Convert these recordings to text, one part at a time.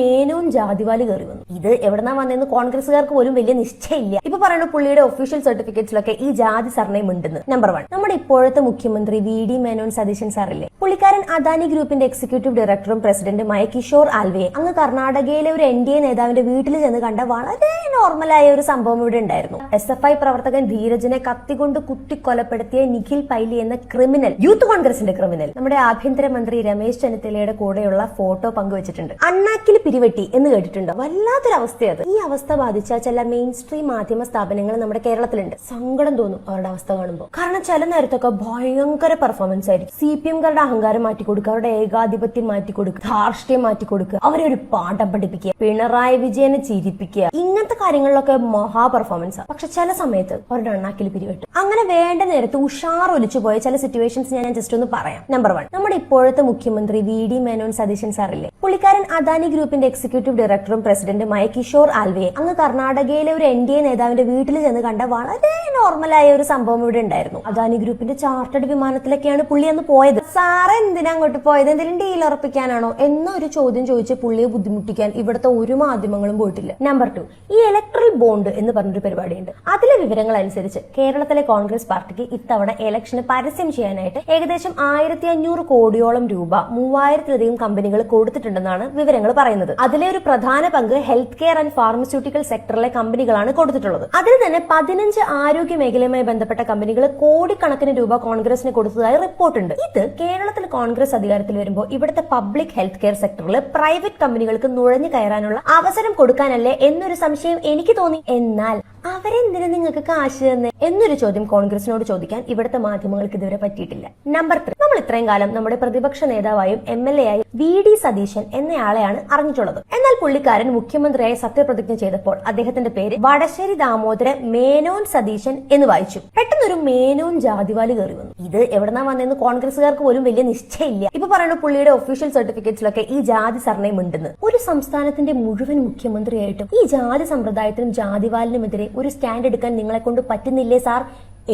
മേനോൻ ജാതിവാലി കയറി വന്നു. ഇത് എവിടെന്നാ വന്നെന്ന് കോൺഗ്രസുകാർക്ക് പോലും വലിയ നിശ്ചയമില്ല. ഇപ്പൊ പറയുന്ന പുള്ളിയുടെ ഒഫീഷ്യൽ സർട്ടിഫിക്കറ്റ്സിലൊക്കെ ഈ ജാതി സർനെയിം ഉണ്ടെന്ന്. നമ്പർ 1, നമ്മുടെ ഇപ്പോഴത്തെ മുഖ്യമന്ത്രി VD മേനോൻ സതീശൻ സാറില്ലേ, പുള്ളിക്കാരൻ അദാനി ഗ്രൂപ്പിന്റെ എക്സിക്യൂട്ടീവ് ഡയറക്ടറും പ്രസിഡന്റുമായ കിഷോർ ആൽവയെ അങ്ങ് കർണാടകയിലെ ഒരു NDA നേതാവിന്റെ വീട്ടിൽ ചെന്ന് കണ്ട വളരെ നോർമലായ ഒരു സംഭവം ഇവിടെ ഉണ്ടായിരുന്നു. SFI പ്രവർത്തകൻ ധീരജിനെ കത്തികൊണ്ട് കുത്തിക്കൊലപ്പെടുത്തിയ നിഖിൽ പൈലി എന്ന ക്രിമിനൽ, യൂത്ത് കോൺഗ്രസിന്റെ ക്രിമിനൽ, നമ്മുടെ ആഭ്യന്തരമന്ത്രി രമേശ് ചെന്നിത്തലയുടെ കൂടെയുള്ള ഫോട്ടോ പങ്കുവച്ചിട്ടുണ്ട്. അണ്ണാക്കിൽ പിരിവെട്ടി എന്ന് കേട്ടിട്ടുണ്ടോ? വല്ലാത്തൊരു അവസ്ഥയത്. ഈ അവസ്ഥ ബാധിച്ച ചില മെയിൻ സ്ട്രീം മാധ്യമ സ്ഥാപനങ്ങൾ നമ്മുടെ കേരളത്തിലുണ്ട്. സങ്കടം തോന്നും അവരുടെ അവസ്ഥ കാണുമ്പോൾ. കാരണം ചില നേരത്തൊക്കെ ഭയങ്കര പെർഫോമൻസ് ആയിരിക്കും. CPM-കാരുടെ അഹങ്കാരം മാറ്റിക്കൊടുക്കുക, അവരുടെ ഏകാധിപത്യം മാറ്റിക്കൊടുക്കുക, ധാർഷ്ട്യം മാറ്റിക്കൊടുക്കുക, അവരെ ഒരു പാഠം പഠിപ്പിക്കുക, പിണറായി വിജയനെ ചിരിപ്പിക്കുക, ഇങ്ങനത്തെ കാര്യങ്ങളിലൊക്കെ മഹാ പെർഫോമൻസ്. പക്ഷെ ചില സമയത്ത് അവരുടെ അണ്ണാക്കിൽ പിരിവെട്ടും. അങ്ങനെ വേണ്ട നേരത്ത് ഉഷാർ ഒലിച്ചു പോയ ചില സിറ്റുവേഷൻസ് ഞാൻ ജസ്റ്റ് ഒന്ന് പറയാം. നമ്പർ 1, നമ്മുടെ ഇപ്പോഴത്തെ മുഖ്യമന്ത്രി VD മേനോൻ സതീശൻ സാറില്ലേ, പുള്ളിക്കാരൻ അദാനി ഗ്രൂപ്പിന്റെ എക്സിക്യൂട്ടീവ് ഡയറക്ടറും പ്രസിഡന്റുമായ കിഷോർ ആൽവയെ അങ്ങ് കർണാടകയിലെ ഒരു NDA നേതാവിന്റെ വീട്ടിൽ ചെന്ന് കണ്ട വളരെ നോർമലായ ഒരു സംഭവം ഇവിടെ ഉണ്ടായിരുന്നു. അദാനി ഗ്രൂപ്പിന്റെ ചാർട്ടേഡ് വിമാനത്തിലൊക്കെയാണ് പുള്ളി അന്ന് പോയത്. സാറ് എന്തിനാ അങ്ങോട്ട് പോയത്? എന്തെങ്കിലും ഡീൽ ഉറപ്പിക്കാനാണോ എന്നൊരു ചോദ്യം ചോദിച്ച് പുള്ളിയെ ബുദ്ധിമുട്ടിക്കാൻ ഇവിടുത്തെ ഒരു മാധ്യമങ്ങളും പോയിട്ടില്ല. നമ്പർ 2, ഈ ഇലക്ട്രൽ ബോണ്ട് എന്ന് പറഞ്ഞൊരു പരിപാടിയുണ്ട്. അതിലെ വിവരങ്ങൾ അനുസരിച്ച് കേരളത്തിലെ കോൺഗ്രസ് പാർട്ടിക്ക് ഇത്തവണ ഇലക്ഷന് പരസ്യം ചെയ്യാനായിട്ട് ഏകദേശം 1500 കോടിയോളം രൂപ 3000-ലധികം കമ്പനികൾ കൊടുത്തിട്ടുണ്ടെന്നാണ് വിവരങ്ങൾ പറയുന്നത്. അതിലെ ഒരു പ്രധാന പങ്ക് ഹെൽത്ത് കെയർ ആൻഡ് ഫാർമസ്യൂട്ടിക്കൽ സെക്ടറിലെ കമ്പനികളാണ് കൊടുത്തിട്ടുള്ളത്. അതിൽ തന്നെ 15 ആരോഗ്യ മേഖലയുമായി ബന്ധപ്പെട്ട കമ്പനികൾ കോടിക്കണക്കിന് രൂപ കോൺഗ്രസിന് കൊടുത്തതായി റിപ്പോർട്ടുണ്ട്. ഇത് കേരളത്തിൽ കോൺഗ്രസ് അധികാരത്തിൽ വരുമ്പോൾ ഇവിടുത്തെ പബ്ലിക് ഹെൽത്ത് കെയർ സെക്ടറിൽ പ്രൈവറ്റ് കമ്പനികൾക്ക് നുഴഞ്ഞു കയറാനുള്ള അവസരം കൊടുക്കാനല്ലേ എന്നൊരു സംശയം എനിക്ക് തോന്നി. എന്നാൽ അവരെന്തിനു നിങ്ങൾക്ക് കാശ് തന്നെ എന്നൊരു ചോദ്യം കോൺഗ്രസിനോട് ചോദിക്കാൻ ഇവിടുത്തെ മാധ്യമങ്ങൾക്ക് ഇതുവരെ പറ്റിയിട്ടില്ല. നമ്പർ 3, നമ്മൾ ഇത്രയും കാലം നമ്മുടെ പ്രതിപക്ഷ നേതാവായും MLA ആയും VD സതീശൻ എന്നയാളെയാണ് അറിഞ്ഞിട്ടുള്ളത്. എന്നാൽ പുള്ളിക്കാരൻ മുഖ്യമന്ത്രിയായി സത്യപ്രതിജ്ഞ ചെയ്തപ്പോൾ അദ്ദേഹത്തിന്റെ പേര് വടശ്ശേരി ദാമോദര മേനോൻ സതീശൻ എന്ന് വായിച്ചു. പെട്ടെന്നൊരു മേനോൻ ജാതിവാലി കയറി വന്നു. ഇത് എവിടെന്നാ വന്നെന്ന് കോൺഗ്രസുകാർക്ക് പോലും വലിയ നിശ്ചയമില്ല. ഇപ്പൊ പറയുന്ന പുള്ളിയുടെ ഒഫീഷ്യൽ സർട്ടിഫിക്കറ്റ്സിലൊക്കെ ഈ ജാതി സർനെയിം ഉണ്ടെന്ന്. ഒരു സംസ്ഥാനത്തിന്റെ മുഴുവൻ മുഖ്യമന്ത്രിയായിട്ടും ഈ ജാതി സമ്പ്രദായത്തിനും ജാതിവാലിനുമെതിരെ ഒരു സ്റ്റാൻഡ് എടുക്കാൻ നിങ്ങളെ കൊണ്ട് പറ്റുന്നില്ലേ സാർ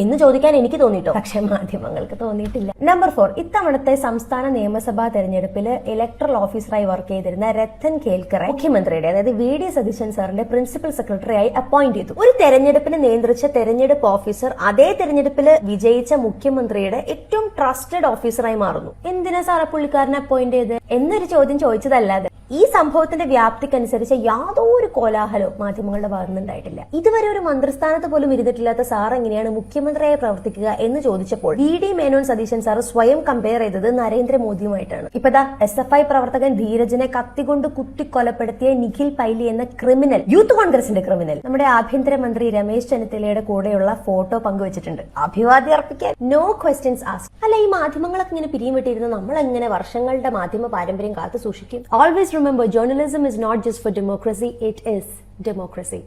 എന്ന് ചോദിക്കാൻ എനിക്ക് തോന്നിട്ടോ. പക്ഷെ മാധ്യമങ്ങൾക്ക് തോന്നിയിട്ടില്ല. നമ്പർ 4, ഇത്തവണത്തെ സംസ്ഥാന നിയമസഭാ തെരഞ്ഞെടുപ്പിൽ ഇലക്ട്രൽ ഓഫീസറായി വർക്ക് ചെയ്തിരുന്ന രത്തൻ കേൽക്കറെ മുഖ്യമന്ത്രിയുടെ, അതായത് VD സതീശൻ സാറിന്റെ പ്രിൻസിപ്പൽ സെക്രട്ടറിയായി അപ്പോയിന്റ് ചെയ്തു. ഒരു തെരഞ്ഞെടുപ്പിന് നിയന്ത്രിച്ച തെരഞ്ഞെടുപ്പ് ഓഫീസർ അതേ തെരഞ്ഞെടുപ്പിൽ വിജയിച്ച മുഖ്യമന്ത്രിയുടെ ഏറ്റവും ട്രസ്റ്റഡ് ഓഫീസറായി മാറുന്നു. എന്തിനാ സാറെ പുള്ളിക്കാരനെ അപ്പോയിന്റ് ചെയ്ത് എന്നൊരു ചോദ്യം ചോദിച്ചതല്ലാതെ ഈ സംഭവത്തിന്റെ വ്യാപ്തിക്കനുസരിച്ച് യാതൊരു കോലാഹലവും മാധ്യമങ്ങളുടെ ഭാഗത്തുനിന്നുണ്ടായിട്ടില്ല. ഇതുവരെ ഒരു മന്ത്രിസ്ഥാനത്ത് പോലും ഇരുന്നിട്ടില്ലാത്ത സാർ എങ്ങനെയാണ് മുഖ്യമന്ത്രിയായി പ്രവർത്തിക്കുക എന്ന് ചോദിച്ചപ്പോൾ VD മേനോൻ സതീശൻ സാർ സ്വയം കമ്പയർ ചെയ്തത് നരേന്ദ്രമോദിയുമായിട്ടാണ്. ഇപ്പതാ SFI പ്രവർത്തകൻ ധീരജിനെ കത്തികൊണ്ട് കുത്തിക്കൊലപ്പെടുത്തിയ നിഖിൽ പൈലി എന്ന ക്രിമിനൽ, യൂത്ത് കോൺഗ്രസിന്റെ ക്രിമിനൽ, നമ്മുടെ ആഭ്യന്തരമന്ത്രി രമേശ് ചെന്നിത്തലയുടെ കൂടെയുള്ള ഫോട്ടോ പങ്കുവച്ചിട്ടുണ്ട്. അഭിവാദ്യം അർപ്പിക്കാൻ നോ ക്വസ്റ്റ്യൻസ് ആസ്ക്ഡ്. അല്ല, ഈ മാധ്യമങ്ങളൊക്കെ ഇങ്ങനെ പിരിയും വിട്ടിരുന്ന നമ്മൾ എങ്ങനെ വർഷങ്ങളുടെ മാധ്യമ പാരമ്പര്യം കാത്തു സൂക്ഷിക്കും? Always remember, journalism is not just for democracy, it is democracy.